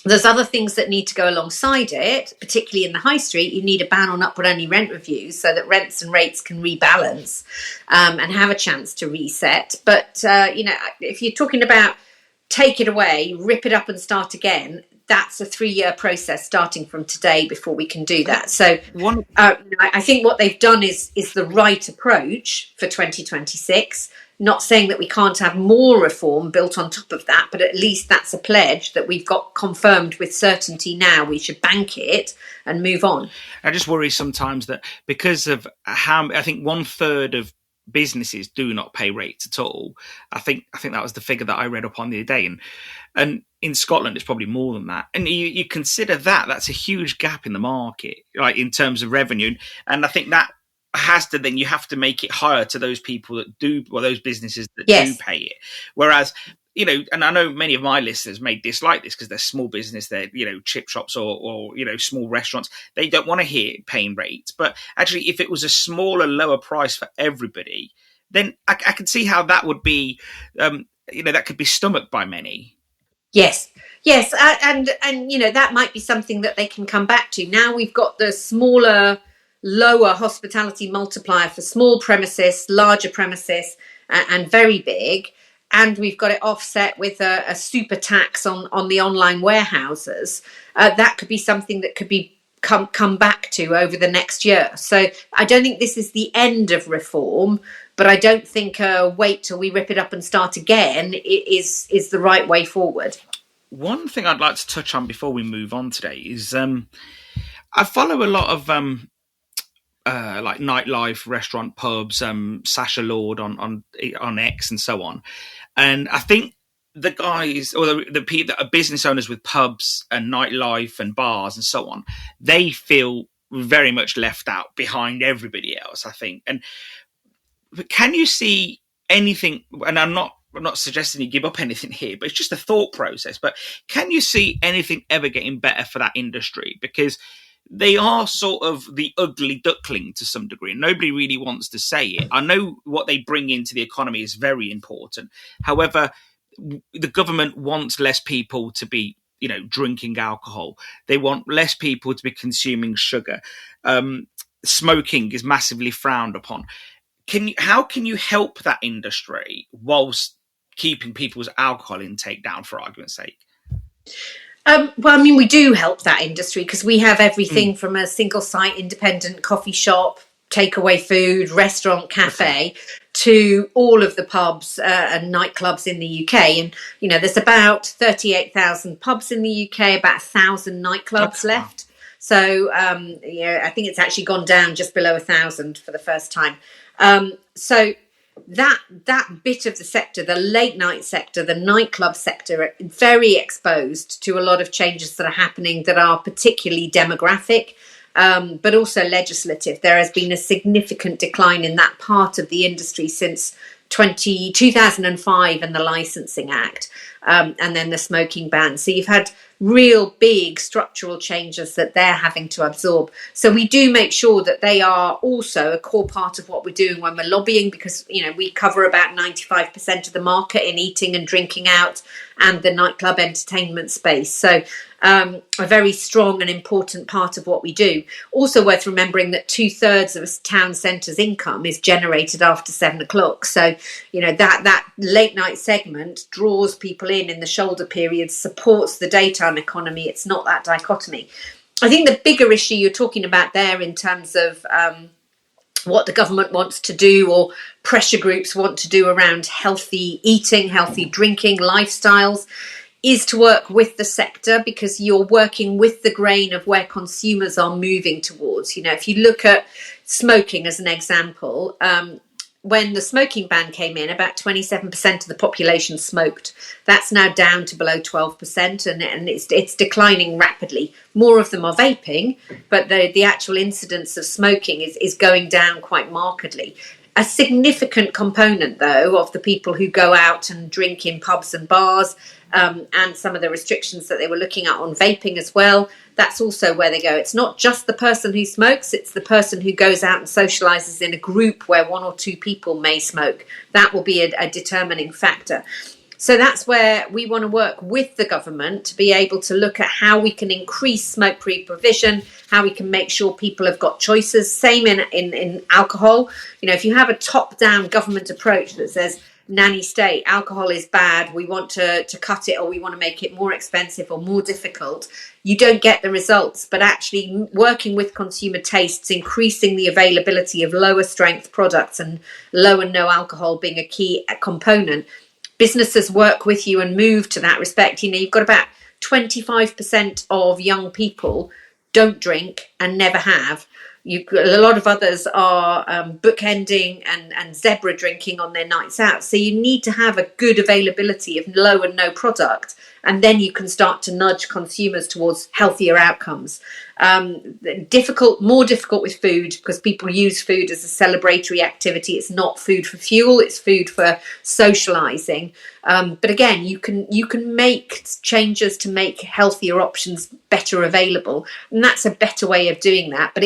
There's other things that need to go alongside it, particularly in the high street. You need a ban on upward-only rent reviews so that rents and rates can rebalance and have a chance to reset. But, you know, if you're talking about take it away, rip it up and start again, that's a 3-year process starting from today before we can do that. So I think what they've done is the right approach for 2026. Not saying that we can't have more reform built on top of that, but at least that's a pledge that we've got confirmed with certainty now. We should bank it and move on. I just worry sometimes that because of how, I think 1/3 of businesses do not pay rates at all. I think that was the figure that I read up on the other day. And in Scotland, it's probably more than that. And you consider that's a huge gap in the market, like in terms of revenue. And I think that you have to make it higher to those people that do, or those businesses that do pay it. Whereas, you know, and I know many of my listeners may dislike this because they're small business, they're, you know, chip shops or, you know, small restaurants. They don't want to hear paying rates. But actually, if it was a smaller, lower price for everybody, then I can see how that would be that could be stomached by many. Yes, yes, and that might be something that they can come back to. Now we've got the smaller, lower hospitality multiplier for small premises, larger premises, and very big, and we've got it offset with a super tax on the online warehouses. That could be something that could be come back to over the next year. So I don't think this is the end of reform, but I don't think wait till we rip it up and start again is the right way forward. One thing I'd like to touch on before we move on today is I follow a lot of like nightlife, restaurant, pubs, Sasha Lord on X and so on, and I think the guys or the people that are business owners with pubs and nightlife and bars and so on, they feel very much left out behind everybody else, I think. And can you see anything, and I'm not suggesting you give up anything here, but it's just a thought process, but can you see anything ever getting better for that industry? Because they are sort of the ugly duckling to some degree. Nobody really wants to say it. I know what they bring into the economy is very important. However, the government wants less people to be, drinking alcohol. They want less people to be consuming sugar. Smoking is massively frowned upon. How can you help that industry whilst keeping people's alcohol intake down, for argument's sake? Well, I mean, we do help that industry because we have everything from a single site independent coffee shop, takeaway food, restaurant, cafe, to all of the pubs and nightclubs in the UK. And, there's about 38,000 pubs in the UK, about 1,000 nightclubs left. So, I think it's actually gone down just below 1,000 for the first time. So that bit of the sector, the late night sector, the nightclub sector, are very exposed to a lot of changes that are happening that are particularly demographic, but also legislative. There has been a significant decline in that part of the industry since 2005 and the Licensing Act, and then the smoking ban. So you've had real big structural changes that they're having to absorb. So we do make sure that they are also a core part of what we're doing when we're lobbying, because, we cover about 95% of the market in eating and drinking out and the nightclub entertainment space. So a very strong and important part of what we do. Also worth remembering that 2/3 of a town centre's income is generated after 7 o'clock. So, that late night segment draws people in the shoulder periods, supports the daytime economy. It's not that dichotomy. I think the bigger issue you're talking about there in terms of what the government wants to do or pressure groups want to do around healthy eating, healthy drinking, lifestyles, is to work with the sector, because you're working with the grain of where consumers are moving towards. If you look at smoking as an example, when the smoking ban came in, about 27% of the population smoked. That's now down to below 12%, and it's declining rapidly. More of them are vaping, but the actual incidence of smoking is going down quite markedly. A significant component, though, of the people who go out and drink in pubs and bars, and some of the restrictions that they were looking at on vaping as well, that's also where they go. It's not just the person who smokes, it's the person who goes out and socialises in a group where 1 or 2 people may smoke. That will be a determining factor. So that's where we want to work with the government to be able to look at how we can increase smoke-free provision, how we can make sure people have got choices. Same in alcohol. If you have a top-down government approach that says, nanny state, alcohol is bad, we want to cut it, or we want to make it more expensive or more difficult, you don't get the results. But actually working with consumer tastes, increasing the availability of lower strength products and low and no alcohol being a key component, businesses work with you and move to that respect. You've got about 25% of young people don't drink and never have. A lot of others are bookending and zebra drinking on their nights out. So you need to have a good availability of low and no product, and then you can start to nudge consumers towards healthier outcomes. More difficult with food, because people use food as a celebratory activity. It's not food for fuel, it's food for socializing. But again, you can make changes to make healthier options better available, and that's a better way of doing that. But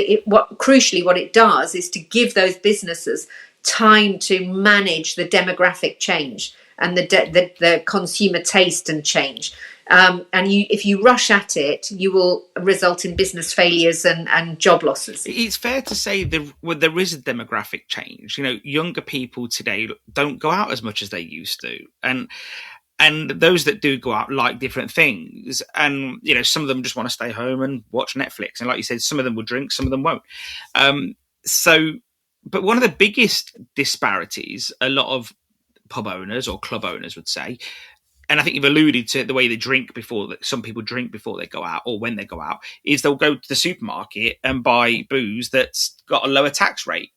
crucially what it does is to give those businesses time to manage the demographic change. and the consumer taste and change. And if you rush at it, you will result in business failures and job losses. It's fair to say there is a demographic change. Younger people today don't go out as much as they used to, and those that do go out like different things. And some of them just want to stay home and watch Netflix. And like you said, some of them will drink, some of them won't. But one of the biggest disparities, a lot of pub owners or club owners would say, and I think you've alluded to the way they drink before, that some people drink before they go out or when they go out, is they'll go to the supermarket and buy booze that's got a lower tax rate.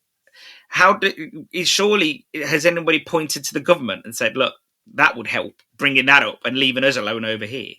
Surely has anybody pointed to the government and said, look, that would help bringing that up and leaving us alone over here?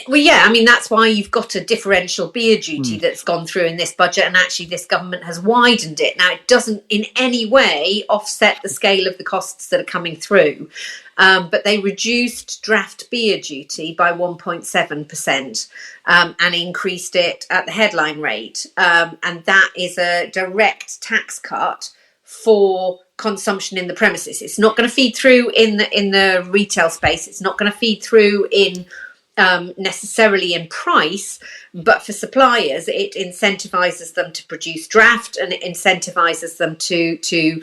Well, yeah, I mean, that's why you've got a differential beer duty that's gone through in this budget, and actually this government has widened it. Now, it doesn't in any way offset the scale of the costs that are coming through, but they reduced draft beer duty by 1.7% and increased it at the headline rate. And that is a direct tax cut for consumption in the premises. It's not going to feed through in the retail space. It's not going to feed through in necessarily in price, but for suppliers, it incentivizes them to produce draft, and it incentivizes them to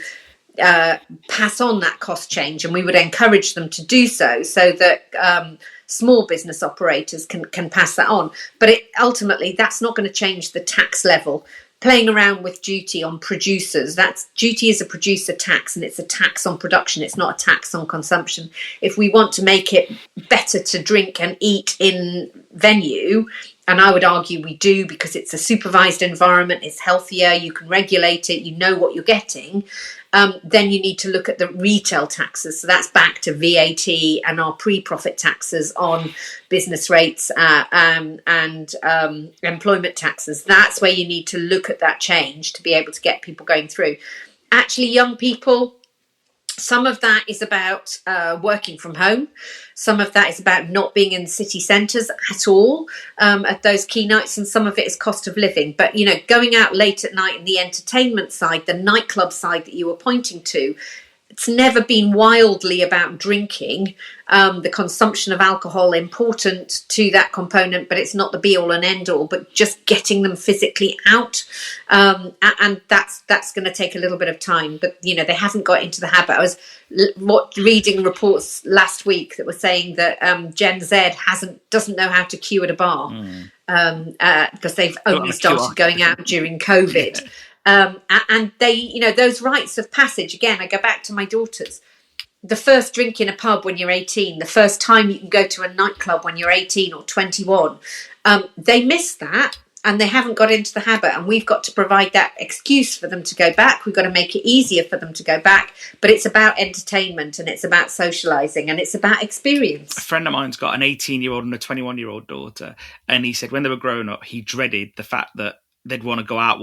pass on that cost change. And we would encourage them to do so that small business operators can pass that on. But ultimately, that's not going to change the tax level. Playing around with duty on producers, duty is a producer tax, and it's a tax on production. It's not a tax on consumption. If we want to make it better to drink and eat in venue, and I would argue we do, because it's a supervised environment, it's healthier, you can regulate it, you know what you're getting, then you need to look at the retail taxes. So that's back to VAT and our pre-profit taxes on business rates and employment taxes. That's where you need to look at that change to be able to get people going through. Actually, young people, some of that is about working from home. Some of that is about not being in city centres at all at those key nights, and some of it is cost of living. But, going out late at night in the entertainment side, the nightclub side that you were pointing to, it's never been wildly about drinking. The consumption of alcohol important to that component, but it's not the be all and end all, but just getting them physically out. And that's going to take a little bit of time, but they haven't got into the habit. I was reading reports last week that were saying that Gen Z doesn't know how to queue at a bar because they've only started going out during COVID. Yeah. And they, those rites of passage, again, I go back to my daughters. The first drink in a pub when you're 18, the first time you can go to a nightclub when you're 18 or 21, they miss that, and they haven't got into the habit, and we've got to provide that excuse for them to go back. We've got to make it easier for them to go back, but it's about entertainment, and it's about socialising, and it's about experience. A friend of mine's got an 18-year-old and a 21-year-old daughter, and he said when they were growing up, he dreaded the fact that they'd want to go out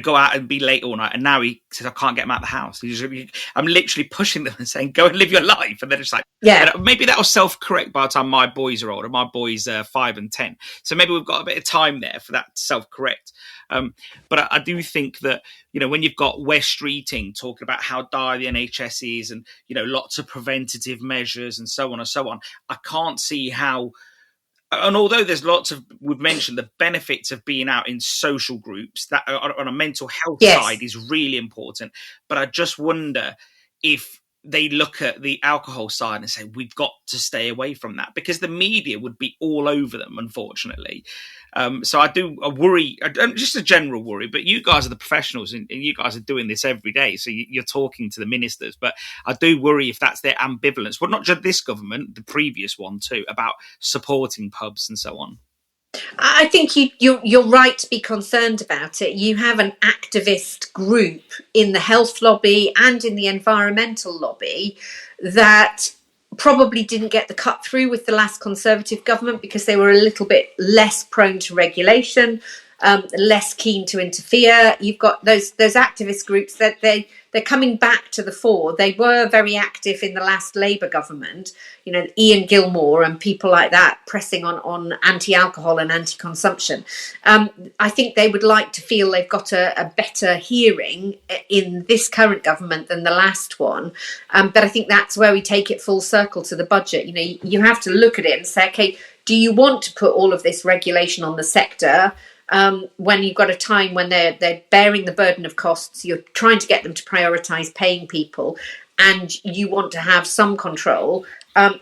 go out and be late all night. And now he says, I can't get them out of the house. I'm literally pushing them and saying, go and live your life. And they're just like, yeah. Maybe that'll self-correct by the time my boys are older. My boys are 5 and 10. So maybe we've got a bit of time there for that to self-correct. But I do think that, when you've got West Streeting talking about how dire the NHS is and, lots of preventative measures and so on and so on, I can't see how. And although there's we've mentioned the benefits of being out in social groups, that on a mental health side is really important. But I just wonder if they look at the alcohol side and say, we've got to stay away from that, because the media would be all over them, unfortunately. So I worry, just a general worry, but you guys are the professionals and you guys are doing this every day. So you're talking to the ministers, but I do worry if that's their ambivalence. Well, not just this government, the previous one too, about supporting pubs and so on. I think you're right to be concerned about it. You have an activist group in the health lobby and in the environmental lobby that probably didn't get the cut through with the last Conservative government because they were a little bit less prone to regulation. less keen to interfere. You've got those activist groups that they're coming back to the fore. They were very active in the last Labour government, Ian Gilmore and people like that pressing on anti-alcohol and anti-consumption. I think they would like to feel they've got a better hearing in this current government than the last one. But I think that's where we take it full circle to the budget. You have to look at it and say, okay, do you want to put all of this regulation on the sector when you've got a time when they're bearing the burden of costs, you're trying to get them to prioritise paying people, and you want to have some control?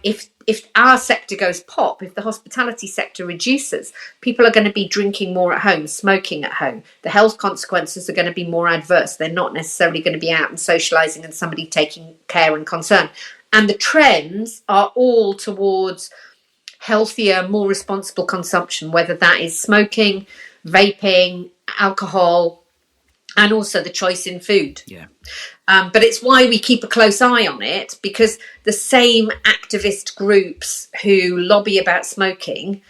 If our sector goes pop, if the hospitality sector reduces, people are going to be drinking more at home, smoking at home. The health consequences are going to be more adverse. They're not necessarily going to be out and socialising and somebody taking care and concern. And the trends are all towards healthier, more responsible consumption, whether that is smoking, vaping, alcohol, and also the choice in food. Yeah. But it's why we keep a close eye on it, because the same activist groups who lobby about smoking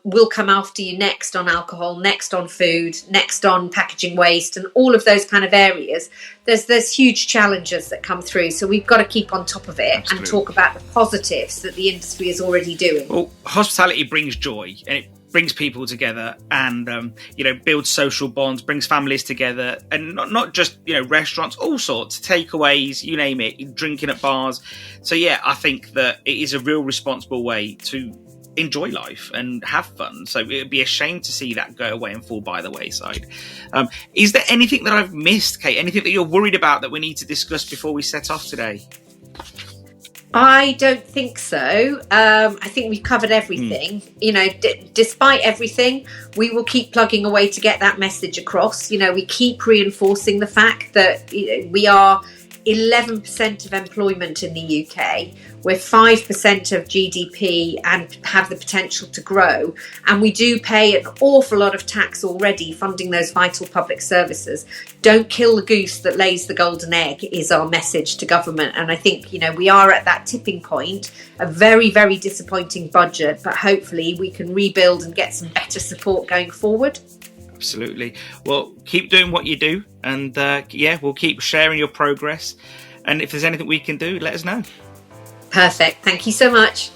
will come after you next on alcohol, next on food, next on packaging waste, and all of those kind of areas. There's huge challenges that come through, so we've got to keep on top of it. Absolutely. And talk about the positives that the industry is already doing. Well, hospitality brings joy, and it brings people together, and builds social bonds, brings families together, and not just restaurants, all sorts, takeaways, you name it, drinking at bars. So yeah, I think that it is a real responsible way to enjoy life and have fun. So it would be a shame to see that go away and fall by the wayside. Is there anything that I've missed, Kate? Anything that you're worried about that we need to discuss before we set off today? I don't think so. I think we've covered everything. Despite everything, we will keep plugging away to get that message across. We keep reinforcing the fact that we are 11% of employment in the UK. We're 5% of GDP and have the potential to grow. And we do pay an awful lot of tax already, funding those vital public services. Don't kill the goose that lays the golden egg is our message to government. And I think, we are at that tipping point, a very, very disappointing budget, but hopefully we can rebuild and get some better support going forward. Absolutely. Well, keep doing what you do, and we'll keep sharing your progress. And if there's anything we can do, let us know. Perfect. Thank you so much.